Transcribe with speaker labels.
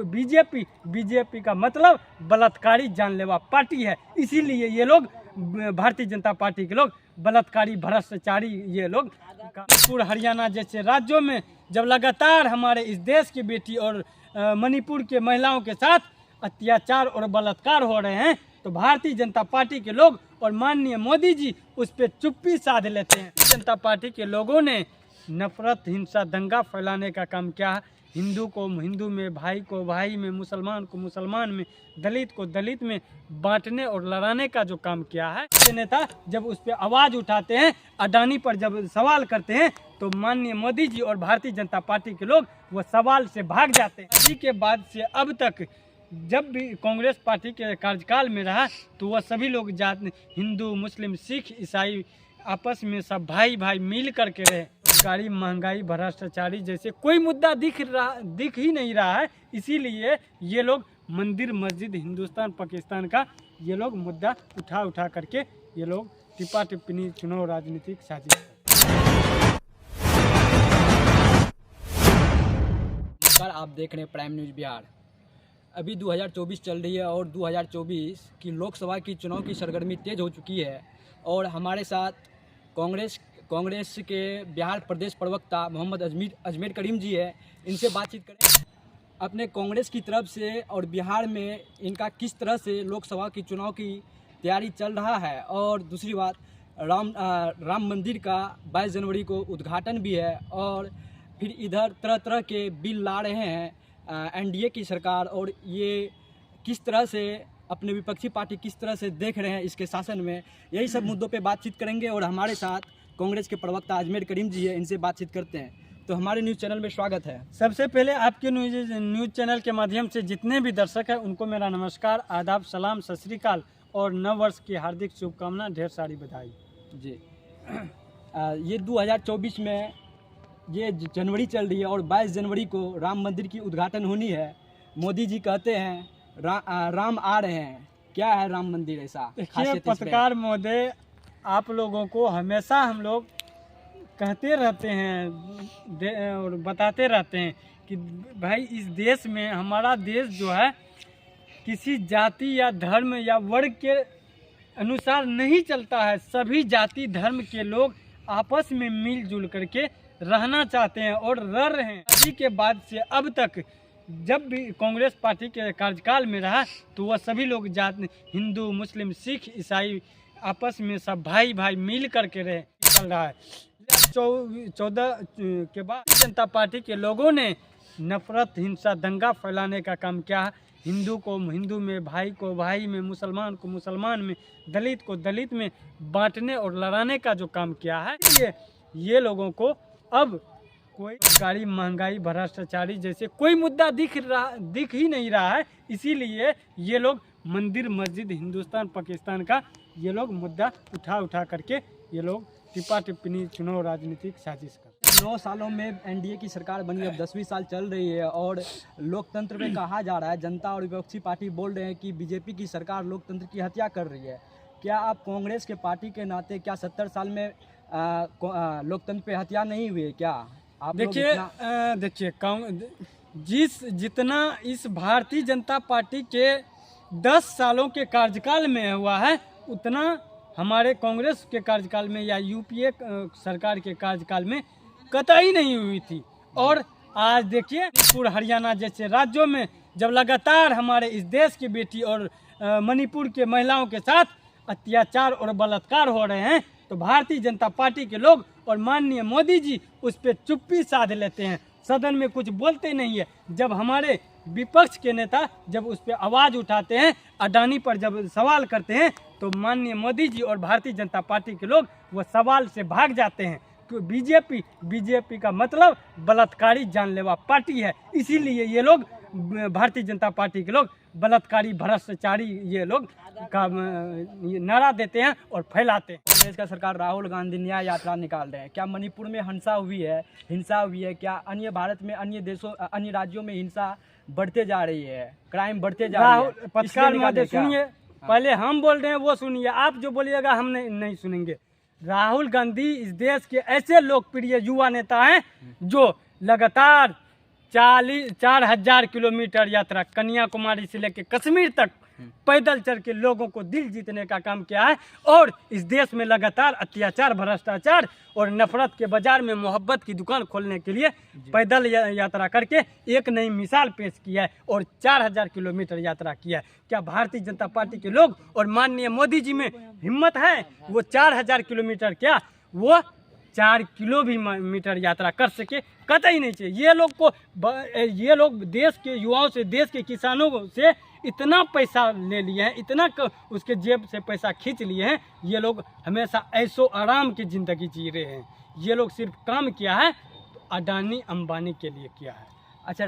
Speaker 1: BJP का मतलब बलात्कारी जानलेवा पार्टी है। इसीलिए ये लोग भारतीय जनता पार्टी के लोग बलात्कारी भ्रष्टाचारी ये लोग मणिपुर हरियाणा जैसे राज्यों में जब लगातार हमारे इस देश की बेटी और मणिपुर के महिलाओं के साथ अत्याचार और बलात्कार हो रहे हैं तो भारतीय जनता पार्टी के लोग और माननीय मोदी जी उस पर चुप्पी साध लेते हैं। जनता पार्टी के लोगों ने नफरत, हिंसा, दंगा फैलाने का काम किया। हिंदू को हिंदू में, भाई को भाई में, मुसलमान को मुसलमान में, दलित को दलित में बांटने और लड़ाने का जो काम किया है। ये नेता जब उस पर आवाज़ उठाते हैं, अडानी पर जब सवाल करते हैं तो माननीय मोदी जी और भारतीय जनता पार्टी के लोग वो सवाल से भाग जाते हैं। इसी के बाद से अब तक जब भी कांग्रेस पार्टी के कार्यकाल में रहा तो वह सभी लोग हिंदू, मुस्लिम, सिख, ईसाई आपस में सब भाई भाई मिल करके रहे। गाड़ी, महंगाई, भ्रष्टाचारी जैसे कोई मुद्दा दिख ही नहीं रहा है। इसीलिए ये लोग मंदिर, मस्जिद, हिंदुस्तान, पाकिस्तान का ये लोग मुद्दा उठा करके ये लोग टिप्पा टिप्पणी, चुनाव राजनीतिक साजिश।
Speaker 2: नमस्कार, आप देख रहे हैं प्राइम न्यूज़ बिहार। अभी 2024 चल रही है और 2024 की लोकसभा की चुनाव की सरगर्मी तेज हो चुकी है और हमारे साथ कांग्रेस के बिहार प्रदेश प्रवक्ता मोहम्मद अजमेर करीम जी है। इनसे बातचीत करें अपने कांग्रेस की तरफ से और बिहार में इनका किस तरह से लोकसभा की चुनाव की तैयारी चल रहा है। और दूसरी बात, राम मंदिर का 22 जनवरी को उद्घाटन भी है और फिर इधर तरह तरह के बिल ला रहे हैं एनडीए की सरकार, और ये किस तरह से अपने विपक्षी पार्टी किस तरह से देख रहे हैं इसके शासन में, यही सब मुद्दों पे बातचीत करेंगे। और हमारे साथ कांग्रेस के प्रवक्ता अजमेर करीम जी है, इनसे बातचीत करते हैं। तो हमारे न्यूज़ चैनल में स्वागत है।
Speaker 1: सबसे पहले आपके न्यूज़ चैनल के माध्यम से जितने भी दर्शक हैं उनको मेरा नमस्कार, आदाब, सलाम, सत श्री अकाल और नव वर्ष की हार्दिक शुभकामना, ढेर सारी बधाई
Speaker 2: जी। ये 2024 में ये जनवरी चल रही है और 22 जनवरी को राम मंदिर की उद्घाटन होनी है। मोदी जी कहते हैं राम आ रहे हैं। क्या है राम मंदिर ऐसा?
Speaker 1: देखिए पत्रकार महोदय, आप लोगों को हमेशा हम लोग कहते रहते हैं और बताते रहते हैं कि भाई इस देश में, हमारा देश जो है किसी जाति या धर्म या वर्ग के अनुसार नहीं चलता है। सभी जाति धर्म के लोग आपस में मिलजुल करके रहना चाहते हैं और रह रहे हैं। इसी के बाद से अब तक जब भी कांग्रेस पार्टी के कार्यकाल में रहा तो वह सभी लोग हिंदू, मुस्लिम, सिख, ईसाई आपस में सब भाई भाई मिल करके रहे चल रहा है। 14 के बाद जनता पार्टी के लोगों ने नफरत, हिंसा, दंगा फैलाने का काम किया। हिंदू को हिंदू में, भाई को भाई में, मुसलमान को मुसलमान में, दलित को दलित में बांटने और लड़ाने का जो काम किया है। ये लोगों को अब कोई गाड़ी, महंगाई, भ्रष्टाचारी जैसे कोई मुद्दा दिख ही नहीं रहा है। इसीलिए ये लोग मंदिर, मस्जिद, हिंदुस्तान, पाकिस्तान का ये लोग मुद्दा उठा करके ये लोग टिप्पा टिप्पणी, चुनाव राजनीतिक साजिश कर।
Speaker 2: 9 सालों में एनडीए की सरकार बनी, अब 10वीं साल चल रही है और लोकतंत्र में कहा जा रहा है, जनता और विपक्षी पार्टी बोल रहे हैं कि बीजेपी की सरकार लोकतंत्र की हत्या कर रही है। क्या आप कांग्रेस के पार्टी के नाते, क्या 70 साल में लोकतंत्र पे हत्या नहीं हुई है क्या? आप
Speaker 1: देखिए जितना इस भारतीय जनता पार्टी के 10 सालों के कार्यकाल में हुआ है उतना हमारे कांग्रेस के कार्यकाल में या यूपीए सरकार के कार्यकाल में कतई नहीं हुई थी। और आज देखिए मणिपुर हरियाणा जैसे राज्यों में जब लगातार हमारे इस देश की बेटी और मणिपुर के महिलाओं के साथ अत्याचार और बलात्कार हो रहे हैं तो भारतीय जनता पार्टी के लोग और माननीय मोदी जी उस पर चुप्पी साध लेते हैं, सदन में कुछ बोलते नहीं है। जब हमारे विपक्ष के नेता जब उस पर आवाज़ उठाते हैं, अडानी पर जब सवाल करते हैं तो माननीय मोदी जी और भारतीय जनता पार्टी के लोग वो सवाल से भाग जाते हैं। तो बीजेपी का मतलब बलात्कारी जानलेवा पार्टी है। इसीलिए ये लोग भारतीय जनता पार्टी के लोग बलात्कारी भ्रष्टाचारी ये लोग का नारा देते हैं और फैलाते हैं।
Speaker 2: कांग्रेस का सरकार राहुल गांधी न्याय यात्रा निकाल रहे हैं। क्या मणिपुर में हिंसा हुई है? क्या अन्य भारत में, अन्य देशों, अन्य राज्यों में हिंसा बढ़ते जा रही है, क्राइम बढ़ते जा रही है?
Speaker 1: पत्रकार महोदय सुनिए, पहले हम बोल रहे हैं वो सुनिए, आप जो बोलिएगा हम नहीं सुनेंगे। राहुल गांधी इस देश के ऐसे लोकप्रिय युवा नेता हैं जो लगातार 4,000 किलोमीटर यात्रा कन्याकुमारी से लेकर कश्मीर तक पैदल चल के लोगों को दिल जीतने का काम किया है। और इस देश में लगातार अत्याचार, भ्रष्टाचार और नफरत के बाजार में मोहब्बत की दुकान खोलने के लिए पैदल यात्रा करके एक नई मिसाल पेश की है और 4,000 किलोमीटर यात्रा किया है। क्या भारतीय जनता पार्टी के लोग और माननीय मोदी जी में हिम्मत है? वो 4,000 किलोमीटर क्या, वो 4 किलो भी मीटर यात्रा कर सके? कतई नहीं चाहिए। ये लोग देश के युवाओं से, देश के किसानों से इतना पैसा ले लिए हैं, इतना उसके जेब से पैसा खींच लिए हैं। ये लोग हमेशा ऐशो आराम की ज़िंदगी जी रहे हैं। ये लोग सिर्फ काम किया है अडानी अंबानी के लिए किया है।
Speaker 2: अच्छा।